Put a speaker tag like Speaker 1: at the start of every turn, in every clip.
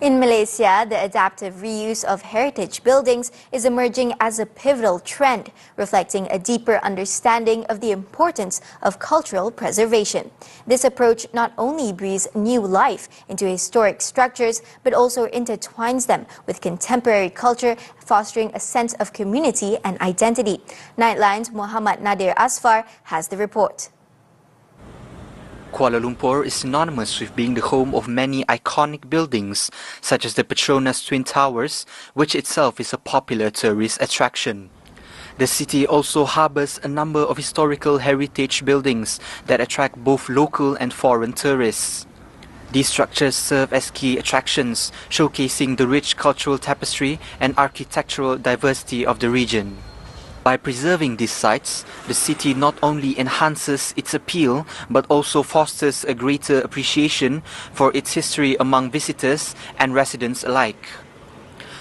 Speaker 1: In Malaysia, the adaptive reuse of heritage buildings is emerging as a pivotal trend, reflecting a deeper understanding of the importance of cultural preservation. This approach not only breathes new life into historic structures, but also intertwines them with contemporary culture, fostering a sense of community and identity. Nightline's Muhammad Nadir Asfar has the report.
Speaker 2: Kuala Lumpur is synonymous with being the home of many iconic buildings, such as the Petronas Twin Towers, which itself is a popular tourist attraction. The city also harbors a number of historical heritage buildings that attract both local and foreign tourists. These structures serve as key attractions, showcasing the rich cultural tapestry and architectural diversity of the region. By preserving these sites, the city not only enhances its appeal but also fosters a greater appreciation for its history among visitors and residents alike.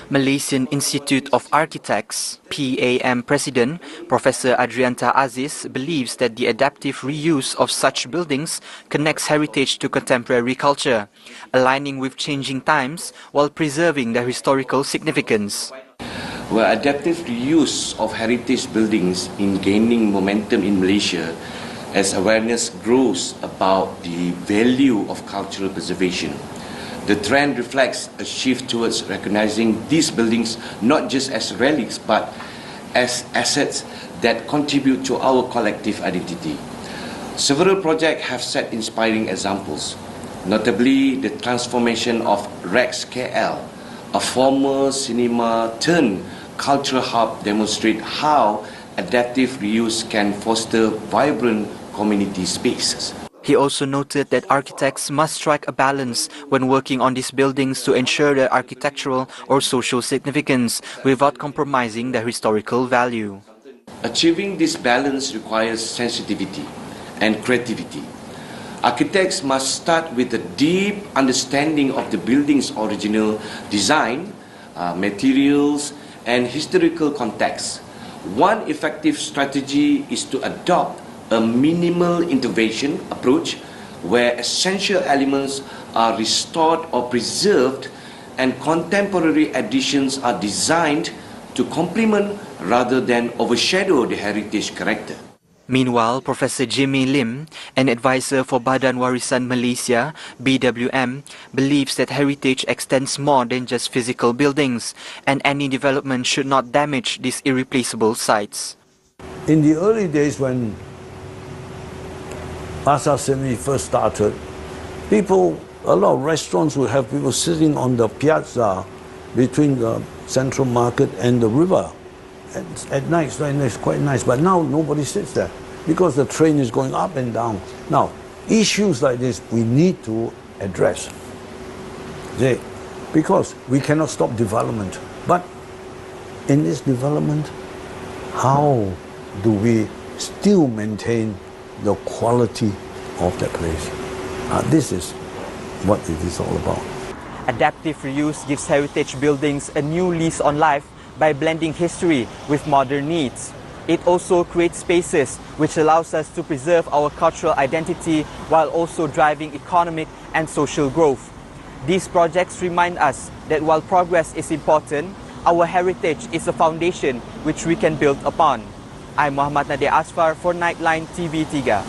Speaker 2: Malaysian Institute of Architects (PAM President Professor Adrianta Aziz believes that the adaptive reuse of such buildings connects heritage to contemporary culture, aligning with changing times while preserving their historical significance.
Speaker 3: Where adaptive reuse of heritage buildings is gaining momentum in Malaysia as awareness grows about the value of cultural preservation. The trend reflects a shift towards recognizing these buildings not just as relics but as assets that contribute to our collective identity. Several projects have set inspiring examples, notably the transformation of Rex KL, a former cinema turned cultural hub, demonstrate how adaptive reuse can foster vibrant community spaces.
Speaker 2: He also noted that architects must strike a balance when working on these buildings to ensure their architectural or social significance without compromising their historical value.
Speaker 3: Achieving this balance requires sensitivity and creativity. Architects must start with a deep understanding of the building's original design, materials, and historical context. One effective strategy is to adopt a minimal intervention approach where essential elements are restored or preserved and contemporary additions are designed to complement rather than overshadow the heritage character.
Speaker 2: Meanwhile, Professor Jimmy Lim, an advisor for Badan Warisan Malaysia (BWM), believes that heritage extends more than just physical buildings, and any development should not damage these irreplaceable sites.
Speaker 4: In the early days when Pasar Semi first started, a lot of restaurants would have people sitting on the piazza between the central market and the river. At night, it's quite nice, but now nobody sits there because the train is going up and down. Now, issues like this we need to address, because we cannot stop development. But in this development, how do we still maintain the quality of that place? This is what it is all about.
Speaker 2: Adaptive reuse gives heritage buildings a new lease on life by blending history with modern needs. It also creates spaces which allows us to preserve our cultural identity while also driving economic and social growth. These projects remind us that while progress is important, our heritage is a foundation which we can build upon. I'm Muhammad Nadir Asfar for Nightline TV3.